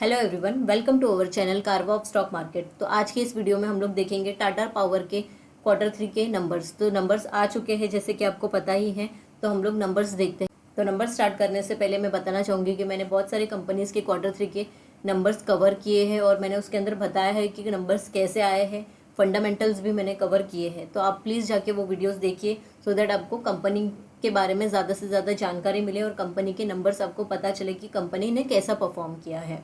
Hello everyone, welcome to our channel Karva of stock market. तो आज के इस वीडियो में हम लोग देखेंगे टाटा पावर के क्वार्टर 3 के नंबर्स। तो नंबर्स आ चुके हैं जैसे कि आपको पता ही है, तो हम लोग नंबर्स देखते हैं। तो नंबर स्टार्ट करने से पहले मैं बताना चाहूँगी कि मैंने बहुत सारी कंपनीज़ के क्वार्टर 3 के नंबर्स कवर किए हैं और मैंने उसके अंदर बताया है कि नंबर्स कैसे आए हैं, फंडामेंटल्स भी मैंने कवर किए हैं। तो आप प्लीज़ जाके वो वीडियोज़ देखिए सो दैट आपको कंपनी के बारे में ज़्यादा से ज़्यादा जानकारी मिले और कंपनी के नंबर्स आपको पता चले कि कंपनी ने कैसा परफॉर्म किया है।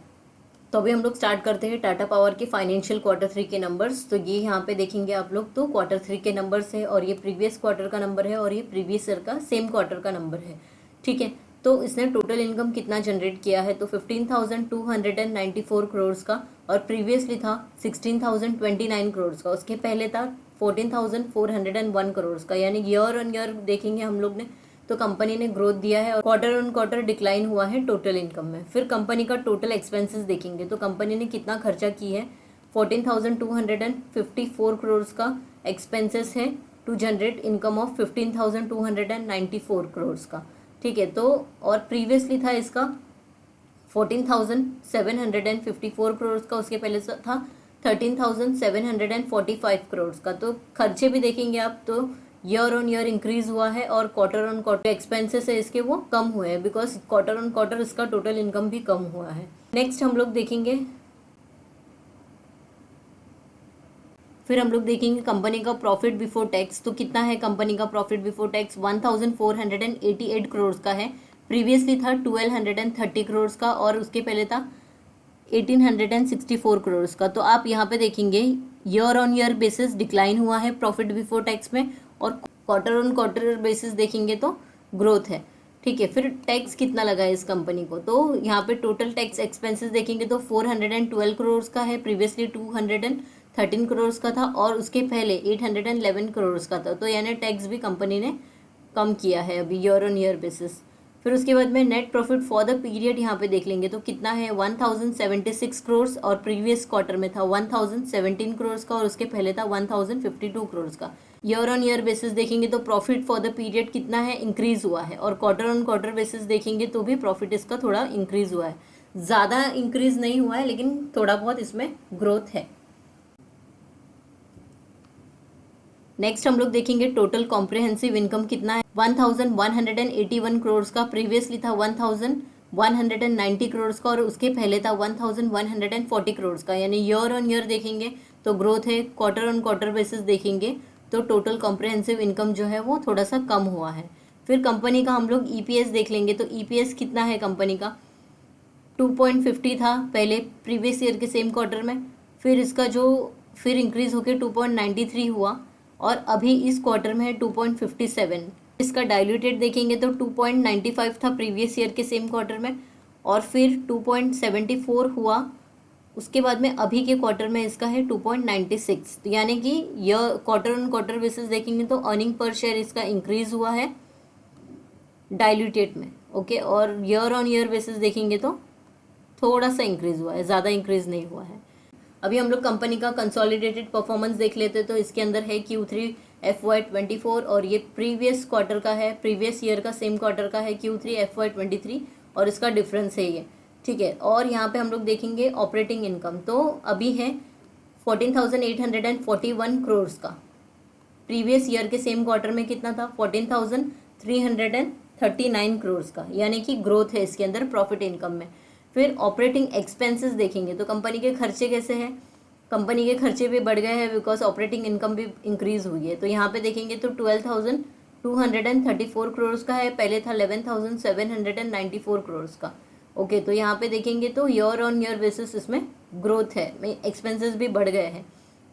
तो अभी हम लोग स्टार्ट करते हैं टाटा पावर के फाइनेंशियल क्वार्टर 3 के नंबर्स। तो ये यहाँ पे देखेंगे आप लोग, तो क्वार्टर 3 के नंबर्स है और ये प्रीवियस क्वार्टर का नंबर है और ये प्रीवियस ईयर का सेम क्वार्टर का नंबर है। ठीक है, तो इसने टोटल इनकम कितना जनरेट किया है, तो 15,294 करोड़ का और प्रीवियसली था 16,029 करोड़ का। उसके पहले था 14,401 करोड़ का, यानी ईयर ऑन ईयर देखेंगे हम लोग ने तो कंपनी ने ग्रोथ दिया है और क्वार्टर ऑन क्वार्टर डिक्लाइन हुआ है टोटल इनकम में। फिर कंपनी का टोटल एक्सपेंसेस देखेंगे तो कंपनी ने कितना खर्चा की है, 14,254 करोड़ का एक्सपेंसेस है to generate income of 15,294 crore का। ठीक है, तो और प्रीवियसली था इसका 14,754 करोड़ का, उसके पहले था 13,745 करोड़ का। तो खर्चे भी देखेंगे आप तो ईयर ऑन ईयर इंक्रीज हुआ है और क्वार्टर ऑन क्वार्टर एक्सपेंसेस है इसके वो कम हुए हैं, बिकॉज क्वार्टर ऑन क्वार्टर इसका टोटल इनकम भी कम हुआ है। नेक्स्ट हम लोग देखेंगे, फिर हम लोग देखेंगे कंपनी का प्रॉफिट बिफोर टैक्स। तो कितना है कंपनी का प्रॉफिट बिफोर टैक्स, 1,488 करोड़ का है। प्रीवियसली था 1,230 करोड़ का और उसके पहले था 1,864 करोड़ का। तो आप यहाँ पे देखेंगे year on year basis decline हुआ है प्रॉफिट बिफोर टैक्स में और क्वार्टर ऑन क्वार्टर बेसिस देखेंगे तो ग्रोथ है। ठीक है, फिर टैक्स कितना लगा है इस कंपनी को, तो यहाँ पे टोटल टैक्स एक्सपेंसेस देखेंगे तो 412 करोड़ का है, प्रीवियसली 213 करोड़ का था और उसके पहले 811 करोड़ का था। तो यानी टैक्स भी कंपनी ने कम किया है अभी ईयर ऑन ईयर बेसिस। फिर उसके बाद में net profit for the period यहाँ पे देख लेंगे तो कितना है, 1,076 करोड़ और प्रीवियस क्वार्टर में था 1,017 करोड़ का और उसके पहले था 1,052 करोड़ का। ईयर ऑन ईयर बेसिस देखेंगे तो प्रॉफिट फॉर द पीरियड कितना है, इंक्रीज हुआ है और क्वार्टर ऑन क्वार्टर बेसिस देखेंगे तो भी प्रॉफिट इसका थोड़ा इंक्रीज हुआ है। ज़्यादा इंक्रीज नहीं हुआ है लेकिन थोड़ा बहुत इसमें ग्रोथ है। नेक्स्ट हम लोग देखेंगे टोटल कॉम्प्रिहेंसिव इनकम कितना है, 1,181 करोड़ का, प्रीवियसली था 1,190 करोड़ का और उसके पहले था 1,140 करोड़ का। यानी ईयर ऑन ईयर देखेंगे तो ग्रोथ है, क्वार्टर ऑन क्वार्टर बेसिस देखेंगे तो टोटल कॉम्प्रिहेंसिव इनकम जो है वो थोड़ा सा कम हुआ है। फिर कंपनी का हम लोग ईपीएस देख लेंगे तो ईपीएस कितना है कंपनी का, 2.50 था पहले प्रीवियस ईयर के सेम क्वार्टर में, फिर इसका जो फिर इंक्रीज होकर 2.93 हुआ और अभी इस क्वार्टर में है 2.57। इसका डाइल्यूटेड देखेंगे तो 2.95 था प्रीवियस ईयर के सेम क्वार्टर में और फिर 2.74 हुआ, उसके बाद में अभी के क्वार्टर में इसका है 2.96। तो यानी कि यह क्वार्टर ऑन क्वार्टर बेसिस देखेंगे तो अर्निंग पर शेयर इसका इंक्रीज हुआ है डाइल्यूटेड में। ओके, और ईयर ऑन ईयर बेसिस देखेंगे तो थोड़ा सा इंक्रीज हुआ है, ज़्यादा इंक्रीज नहीं हुआ है। अभी हम लोग कंपनी का कंसोलिडेटेड परफॉर्मेंस देख लेते हैं तो इसके अंदर है Q3 FY24 और ये प्रीवियस क्वार्टर का है, प्रीवियस ईयर का सेम क्वार्टर का है Q3 FY23 और इसका डिफरेंस है ये। ठीक है, और यहाँ पे हम लोग देखेंगे ऑपरेटिंग इनकम तो अभी है 14,841 करोड़ का, प्रीवियस ईयर के सेम क्वार्टर में कितना था, 14,339 करोड़ का, यानी कि ग्रोथ है इसके अंदर प्रॉफिट इनकम में। फिर ऑपरेटिंग एक्सपेंसेस देखेंगे तो कंपनी के खर्चे कैसे हैं, कंपनी के खर्चे भी बढ़ गए हैं बिकॉज ऑपरेटिंग इनकम भी इंक्रीज हुई है। तो यहाँ पे देखेंगे तो 12,234 करोड़ का है, पहले था 11,794 करोड़ का। ओके, तो यहाँ पे देखेंगे तो ईयर ऑन ईयर बेसिस इसमें ग्रोथ है, एक्सपेंसेस भी बढ़ गए हैं।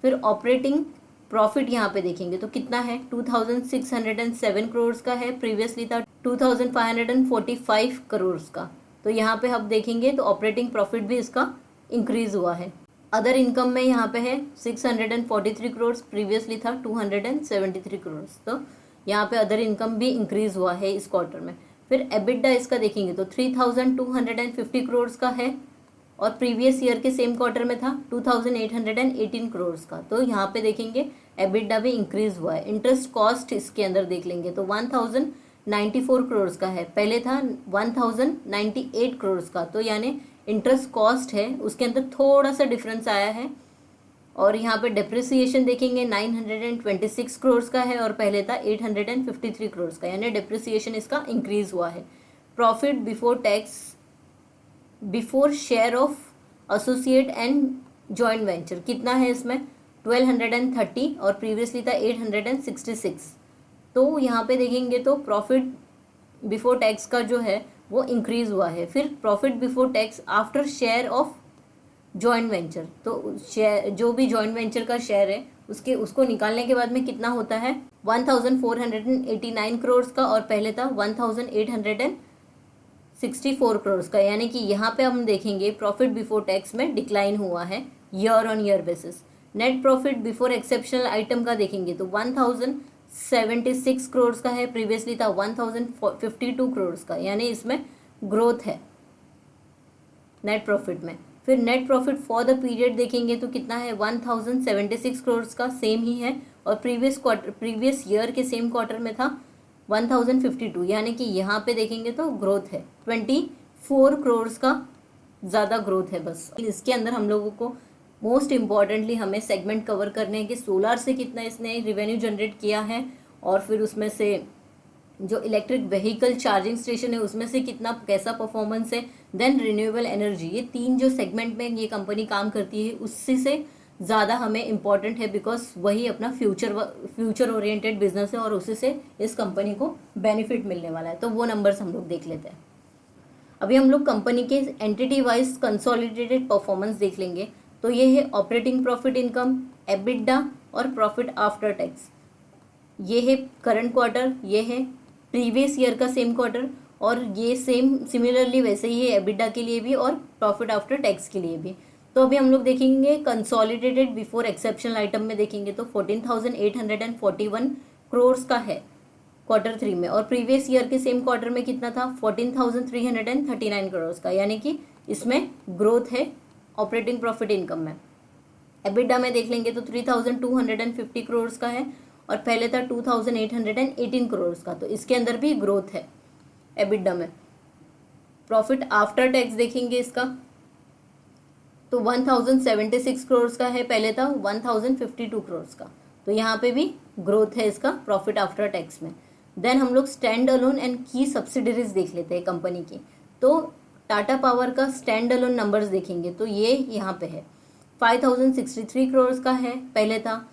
फिर ऑपरेटिंग प्रॉफिट यहाँ पे देखेंगे तो कितना है, 2,607 करोड़ का है, प्रीवियसली था 2,545 करोड़ का। तो यहाँ पे हम देखेंगे तो ऑपरेटिंग प्रॉफिट भी इसका इंक्रीज हुआ है। अदर इनकम में यहाँ पे है 643 करोड़, प्रीवियसली था 273 करोड़। तो यहाँ पे अदर इनकम भी इंक्रीज हुआ है इस क्वार्टर में। फिर एबिटा इसका देखेंगे तो 3,250 करोड़ का है और प्रीवियस ईयर के सेम क्वार्टर में था 2,818 करोड़ का। तो यहाँ पे देखेंगे एबिटा भी इंक्रीज हुआ है। इंटरेस्ट कॉस्ट इसके अंदर देख लेंगे तो 1094 करोड़ का है, पहले था 1098 करोड़ का। तो यानी इंटरेस्ट कॉस्ट है उसके अंदर थोड़ा सा डिफरेंस आया है। और यहाँ पे डिप्रिसिएशन देखेंगे 926 करोड़ का है और पहले था 853 करोड़ का, यानी डिप्रिसिएशन इसका इंक्रीज हुआ है। Profit before tax before share of associate and joint venture कितना है इसमें 1230 और प्रीवियसली था 866। तो यहाँ पे देखेंगे तो प्रॉफिट बिफोर टैक्स का जो है वो इंक्रीज हुआ है। फिर profit before tax after share of joint venture, तो शेयर जो भी जॉइंट वेंचर का शेयर है उसको निकालने के बाद में कितना होता है 1489 करोड़ का और पहले था 1864 करोड़ का। यानी कि यहाँ पे हम देखेंगे प्रॉफिट बिफोर टैक्स में डिक्लाइन हुआ है year on year basis. Net profit before exceptional item का देखेंगे तो 1076 करोड़ का है, प्रीवियसली था 1052 करोड़ का, यानी इसमें ग्रोथ है नेट प्रॉफिट में। फिर net profit for the period देखेंगे तो कितना है 1076 करोड़ का, सेम ही है। और प्रीवियस ईयर के सेम क्वार्टर में था 1052, यानी कि यहाँ पे देखेंगे तो ग्रोथ है 24 करोड़ का, ज़्यादा ग्रोथ है बस। इसके अंदर हम लोगों को मोस्ट इम्पॉर्टेंटली हमें सेगमेंट कवर करने हैं कि सोलार से कितना इसने रिवेन्यू जनरेट किया है और फिर उसमें से जो इलेक्ट्रिक व्हीकल चार्जिंग स्टेशन है उसमें से कितना कैसा परफॉर्मेंस है, देन रिन्यूएबल एनर्जी। ये तीन जो सेगमेंट में ये कंपनी काम करती है उससे से ज़्यादा हमें इम्पॉर्टेंट है बिकॉज वही अपना फ्यूचर ओरिएंटेड बिजनेस है और उसी से इस कंपनी को बेनिफिट मिलने वाला है। तो वो नंबर्स हम लोग देख लेते हैं। अभी हम लोग कंपनी के एंटिटी वाइज कंसोलिडेटेड परफॉर्मेंस देख लेंगे। तो ये है ऑपरेटिंग प्रॉफिट इनकम, एबिडा और प्रॉफिट आफ्टर टैक्स। ये है करंट क्वार्टर, ये है प्रीवियस ईयर का सेम क्वार्टर और ये सेम सिमिलरली वैसे ही है एबिडा के लिए भी और प्रॉफिट आफ्टर टैक्स के लिए भी। तो अभी हम लोग देखेंगे कंसोलिडेटेड बिफोर एक्सेप्शनल आइटम में देखेंगे तो 14,841 करोड़ का है क्वार्टर 3 में और प्रीवियस ईयर के सेम क्वार्टर में कितना था 14,339 करोड़ का, यानी कि इसमें ग्रोथ है ऑपरेटिंग प्रॉफिट इनकम में। एबिडा में देख लेंगे तो 3,250 करोड़ का है और पहले था 2,818 करोड़ का, तो इसके अंदर भी ग्रोथ है एबिडा में। प्रॉफिट आफ्टर टैक्स देखेंगे इसका तो 1,076 करोड़ का है, पहले था 1,052 करोड़ का, तो यहाँ पे भी ग्रोथ है इसका प्रॉफिट आफ्टर टैक्स में। देन हम लोग स्टैंड अलोन एंड की सब्सिडरीज देख लेते हैं कंपनी की। तो टाटा पावर का स्टैंड अलोन नंबर्स देखेंगे तो ये यहाँ पे है 5,063 करोड़ का है, पहले था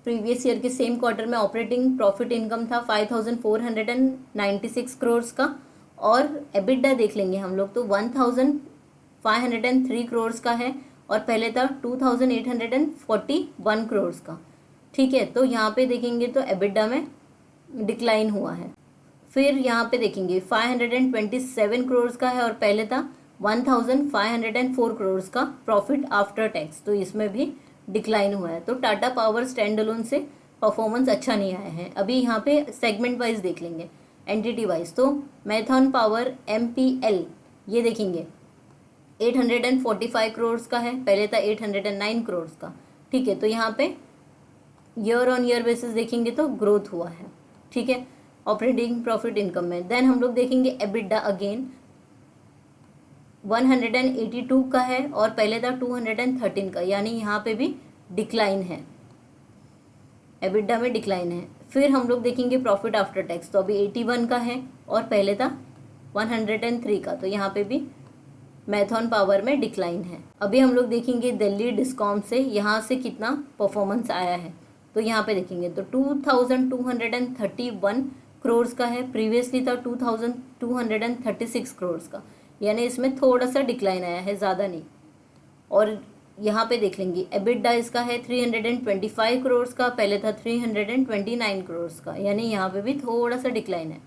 प्रीवियस ईयर के सेम क्वार्टर में ऑपरेटिंग प्रॉफिट इनकम था 5,496 करोड़ का और एबिडा देख लेंगे हम लोग तो 1,503 करोड़ का है और पहले था 2,841 करोड़ का। ठीक है, तो यहाँ पे देखेंगे तो एबिडा में डिक्लाइन हुआ है। फिर यहाँ पे देखेंगे 527 करोड़ का है और पहले था 1,504 करोड़ का प्रॉफिट आफ्टर टैक्स, तो इसमें भी डिक्लाइन हुआ है। तो टाटा पावर स्टैंड अलोन से परफॉर्मेंस अच्छा नहीं आया है। अभी यहाँ पे सेगमेंट वाइज देख लेंगे एंटिटी वाइज। तो मैथन पावर MPL ये देखेंगे 845 करोड़ का है, पहले था 809 करोड़ का। ठीक है, तो यहाँ पे ईयर ऑन ईयर बेसिस देखेंगे तो ग्रोथ हुआ है। ठीक है, ऑपरेटिंग प्रॉफिट इनकम में। देन हम लोग देखेंगे एबिडा अगेन 182 का है और पहले था 213 का, यानी यहाँ पे भी डिक्लाइन है, एबिडा में डिक्लाइन है। फिर हम लोग देखेंगे प्रॉफिट आफ्टर टैक्स तो अभी 81 का है और पहले था 103 का, तो यहाँ पे भी मैथन पावर में डिक्लाइन है। अभी हम लोग देखेंगे दिल्ली डिस्कॉम से यहाँ से कितना परफॉर्मेंस आया है। तो यहाँ पे देखेंगे तो 2,231 करोड़ का है, प्रीवियसली था 2,236 करोड़ का, यानी इसमें थोड़ा सा डिक्लाइन आया है, ज़्यादा नहीं। और यहाँ पे देख लेंगे एबिडा इसका है 325 करोड़ का, पहले था 329 करोड़ का, यानी यहाँ पे भी थोड़ा सा डिक्लाइन है।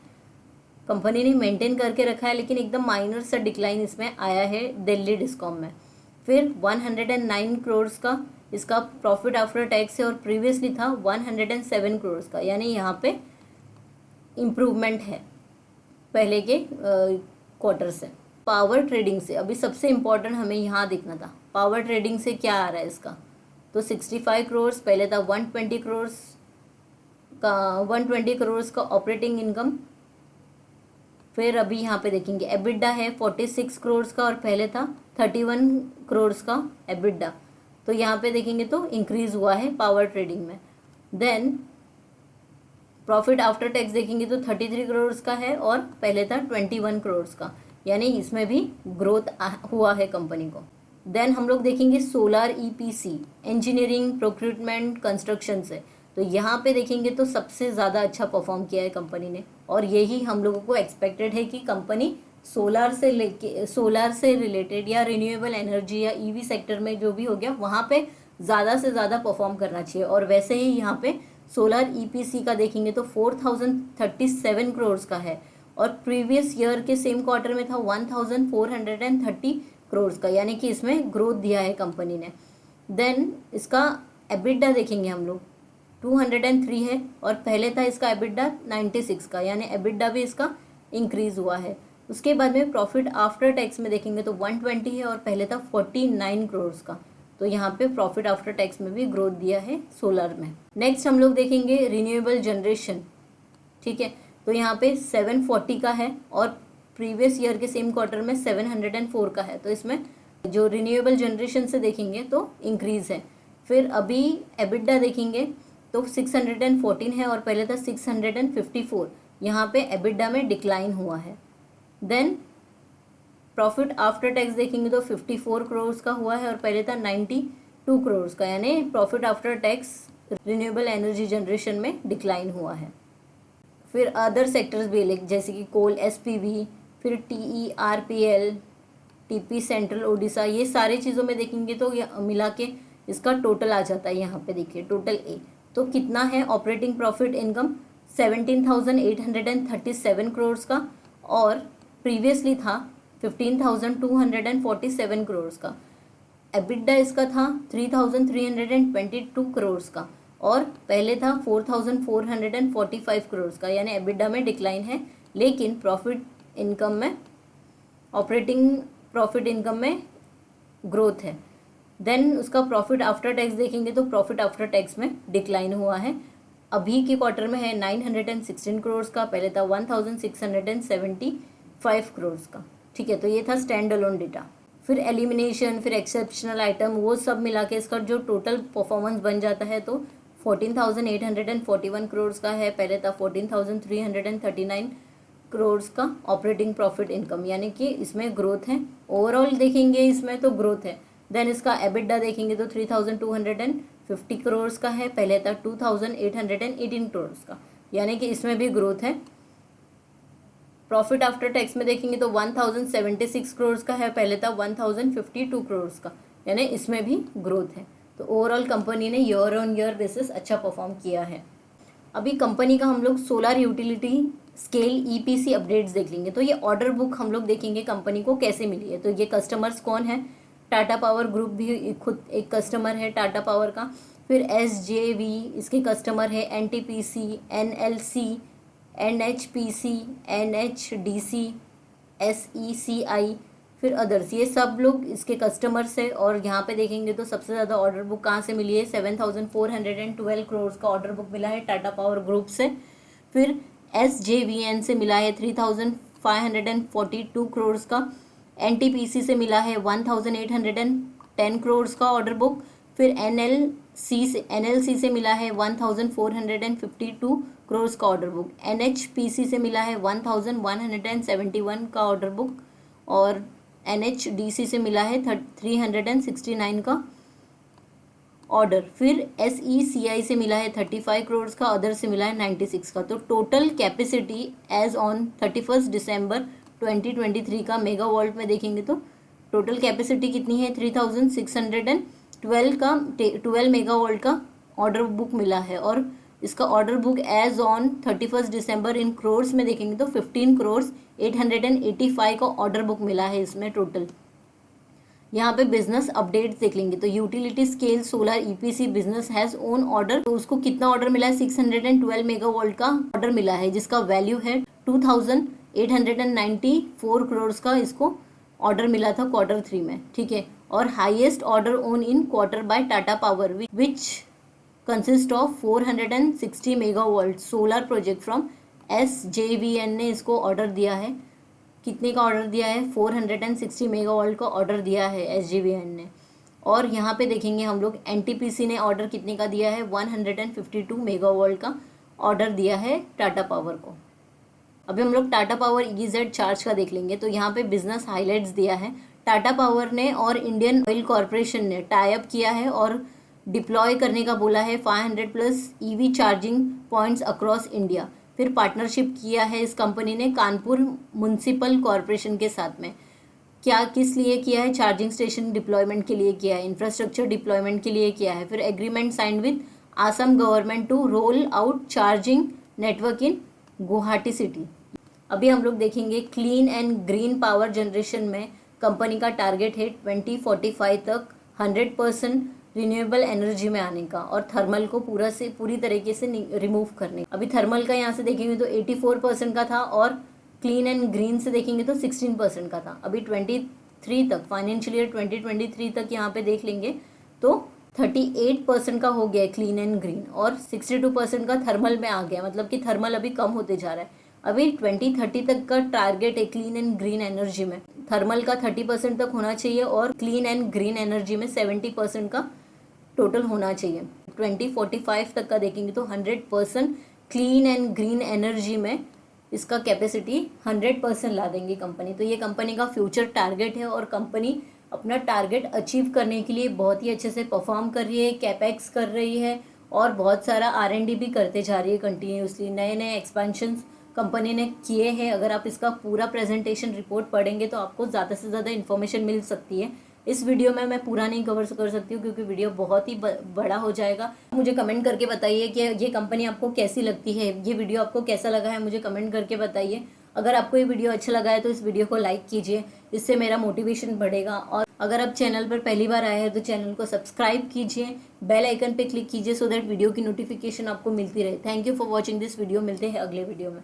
कंपनी ने मेंटेन करके रखा है लेकिन एकदम माइनर सा डिक्लाइन इसमें आया है दिल्ली डिस्कॉम में। फिर 109 करोड़ का इसका प्रॉफिट आफ्टर टैक्स है और प्रीवियसली था 107 करोड़ का, यानी यहाँ पे इम्प्रूवमेंट है पहले के क्वार्टर से। पावर ट्रेडिंग से अभी सबसे इम्पोर्टेंट हमें यहाँ देखना था, पावर ट्रेडिंग से क्या आ रहा है इसका। तो 65 करोड़, पहले था 120 करोड़ का ऑपरेटिंग इनकम फिर अभी यहाँ पे देखेंगे एबिडा है 46 करोड़ का और पहले था 31 करोड़ का एबिडा। तो यहाँ पे देखेंगे तो इंक्रीज हुआ है पावर ट्रेडिंग में। देन प्रॉफिट आफ्टर टैक्स देखेंगे तो 33 करोड़ का है और पहले था 21 करोड़ का, यानी इसमें भी ग्रोथ हुआ है कंपनी को। देन हम लोग देखेंगे solar EPC, engineering procurement construction से। तो यहाँ पे देखेंगे तो सबसे ज़्यादा अच्छा परफॉर्म किया है कंपनी ने, और यही हम लोगों को एक्सपेक्टेड है कि कंपनी सोलार से रिलेटेड या रिन्यूएबल एनर्जी या ईवी सेक्टर में जो भी हो गया वहाँ पे ज़्यादा से ज़्यादा परफॉर्म करना चाहिए। और वैसे ही यहाँ पे सोलर ईपीसी का देखेंगे तो 4037 करोड़ का है और प्रीवियस ईयर के सेम क्वार्टर में था 1430 करोड़ का, यानी कि इसमें ग्रोथ दिया है कंपनी ने। देन इसका एबिडा देखेंगे हम लोग 203 है और पहले था इसका एबिडा 96 का, यानी एबिडा भी इसका इंक्रीज हुआ है। उसके बाद में प्रॉफिट आफ्टर टैक्स में देखेंगे तो 120 है और पहले था 49 करोड़ का। तो यहाँ पे प्रॉफिट आफ्टर टैक्स में भी ग्रोथ दिया है सोलर में। नेक्स्ट हम लोग देखेंगे रिन्यूएबल जनरेशन, ठीक है। तो यहाँ पे 740 का है और प्रीवियस ईयर के सेम क्वार्टर में 704 का है, तो इसमें जो रिन्यूएबल जनरेशन से देखेंगे तो इंक्रीज है। फिर अभी एबिडा देखेंगे तो 614 है और पहले था 654, यहाँ पे एबिडा में डिक्लाइन हुआ है। देन प्रॉफिट आफ्टर टैक्स देखेंगे तो 54 करोड़ का हुआ है और पहले था 92 करोड़ का, यानी profit after tax renewable energy generation में डिक्लाइन हुआ है। फिर अदर सेक्टर्स भी जैसे कि कोल एसपीवी, फिर TERPL, TP सेंट्रल ओडिशा, ये सारी चीज़ों में देखेंगे तो मिला के इसका टोटल आ जाता है। यहाँ पे देखिए टोटल ए तो कितना है ऑपरेटिंग प्रॉफिट इनकम 17,837 करोड़ का और प्रीवियसली था 15,247 करोड़ का। एबिडा इसका था 3,322 करोड़ का और पहले था 4,445 करोड़ का, यानी एबिडा में डिक्लाइन है, लेकिन प्रॉफिट इनकम में ऑपरेटिंग प्रॉफिट इनकम में ग्रोथ है। देन उसका प्रॉफिट आफ्टर टैक्स देखेंगे तो प्रॉफिट आफ्टर टैक्स में डिक्लाइन हुआ है। अभी के क्वार्टर में है 916 करोड़ का, पहले था 1675 करोड़ का, ठीक है। तो ये था स्टैंड अलोन डेटा। फिर एलिमिनेशन, फिर एक्सेप्शनल आइटम, वो सब मिला के इसका जो टोटल परफॉर्मेंस बन जाता है तो 14,841 करोड़ का है, पहले था 14,339 करोड़ का ऑपरेटिंग प्रॉफिट इनकम, यानी कि इसमें ग्रोथ है। ओवरऑल देखेंगे इसमें तो ग्रोथ है। देन इसका एबिडा देखेंगे तो 3,250 करोड़ का है, पहले था 2,818 करोड़ का, यानी कि इसमें भी ग्रोथ है। प्रॉफिट आफ्टर टैक्स में देखेंगे तो 1,076 करोड़ का है, पहले था 1,052 करोड़ का, यानी इसमें भी ग्रोथ है। तो ओवरऑल कंपनी ने ईयर ऑन ईयर बेसिस अच्छा परफॉर्म किया है। अभी कंपनी का हम लोग solar utility scale EPC updates देख लेंगे। तो ये ऑर्डर बुक हम लोग देखेंगे कंपनी को कैसे मिली है। तो ये कस्टमर्स कौन है, टाटा पावर ग्रुप भी खुद एक कस्टमर है टाटा पावर का। फिर SJV इसके कस्टमर है, NTPC, NLC, NHPC, NHDC, SECI, फिर अदर्स, ये सब लोग इसके कस्टमर्स है। और यहाँ पे देखेंगे तो सबसे ज़्यादा ऑर्डर बुक कहाँ से मिली है, 7,412 करोड़ का ऑर्डर बुक मिला है टाटा पावर ग्रुप से। फिर SJVN से मिला है 3,542 करोड़ का। NTPC से मिला है 1,810 करोड़ का ऑर्डर बुक। फिर NLC से मिला है 1,452 करोड़ का ऑर्डर बुक। NHPC से मिला है 1,171 का ऑर्डर बुक और NHDC से मिला है 369 का ऑर्डर। फिर SECI से मिला है 35 करोड़ का, अदर से मिला है 96 का। तो टोटल कैपेसिटी एज ऑन 31 दिसंबर 2023 का मेगावाट में देखेंगे तो टोटल कैपेसिटी कितनी है, 3,612 का 12 मेगावाट का ऑर्डर बुक मिला है। और इसका ऑर्डर बुक एज ऑन 31 दिसंबर इन करोर्स में देखेंगे तो 15,885 का ऑर्डर बुक मिला है इसमें टोटल। यहाँ पे बिजनेस अपडेट्स देख लेंगे। तो utility scale solar EPC business has own order, तो उसको कितना ऑर्डर मिला है, 612 मेगावाट का ऑर्डर मिला है, जिसका वैल्यू है 2,894 करोड़ का इसको ऑर्डर मिला था Q3 में, ठीक है। और highest order own in quarter by Tata power which consist of 460 megawatt solar project from SJVN ने इसको ऑर्डर दिया है। कितने का ऑर्डर दिया है? 460 मेगावाट का ऑर्डर दिया है SJVN ने। और यहाँ पे देखेंगे हम लोग NTPC ने ऑर्डर कितने का दिया है? 152 मेगावाट का ऑर्डर दिया है टाटा पावर को। अभी हम लोग टाटा पावर EZ चार्ज का देख लेंगे। तो यहाँ पे बिजनेस हाईलाइट्स दिया है। टाटा पावर ने और इंडियन ऑयल कॉरपोरेशन ने टाई अप किया है और डिप्लॉय करने का बोला है 500+ EV charging points across India. फिर पार्टनरशिप किया है इस कंपनी ने कानपुर म्युनिसिपल कॉरपोरेशन के साथ में। क्या किस लिए किया है? चार्जिंग स्टेशन डिप्लॉयमेंट के लिए किया है, इंफ्रास्ट्रक्चर डिप्लॉयमेंट के लिए किया है। फिर agreement signed with Assam government to roll out charging network in Guwahati city. अभी हम लोग देखेंगे clean and green power generation में कंपनी का टारगेट है 2045 तक 100% रिन्यूएबल एनर्जी में आने का और थर्मल को पूरी तरीके से रिमूव करने। अभी थर्मल का यहाँ से देखेंगे तो 84% का था और क्लीन एंड ग्रीन से देखेंगे तो 16% का था। अभी 23 तक, फाइनेंशियल ईयर 2023 तक यहाँ पे देख लेंगे तो 38% का हो गया है क्लीन एंड ग्रीन और 62% का थर्मल में आ गया, मतलब कि थर्मल अभी कम होते जा रहा है। अभी 2030 तक का टारगेट है क्लीन एंड ग्रीन एनर्जी में थर्मल का 30% तक होना चाहिए और क्लीन एंड ग्रीन एनर्जी में 70% का टोटल होना चाहिए। 2045 तक का देखेंगे तो 100% क्लीन एंड ग्रीन एनर्जी में इसका कैपेसिटी 100% ला देंगी कंपनी। तो ये कंपनी का फ्यूचर टारगेट है और कंपनी अपना टारगेट अचीव करने के लिए बहुत ही अच्छे से परफॉर्म कर रही है, कैपेक्स कर रही है और बहुत सारा R&D भी करते जा रही है कंटिन्यूसली। नए नए एक्सपेंशंस कंपनी ने किए हैं। अगर आप इसका पूरा प्रेजेंटेशन रिपोर्ट पढ़ेंगे तो आपको ज़्यादा से ज़्यादा इन्फॉर्मेशन मिल सकती है। इस वीडियो में मैं पूरा नहीं कवर कर सकती हूँ क्योंकि वीडियो बहुत ही बड़ा हो जाएगा। मुझे कमेंट करके बताइए कि ये कंपनी आपको कैसी लगती है, ये वीडियो आपको कैसा लगा है, मुझे कमेंट करके बताइए। अगर आपको ये वीडियो अच्छा लगा है तो इस वीडियो को लाइक कीजिए, इससे मेरा मोटिवेशन बढ़ेगा। और अगर आप चैनल पर पहली बार आए हैं तो चैनल को सब्सक्राइब कीजिए, बेल आइकन पे क्लिक कीजिए सो दैट वीडियो की नोटिफिकेशन आपको मिलती रहे। Thank you for watching this video. मिलते हैं अगले वीडियो में।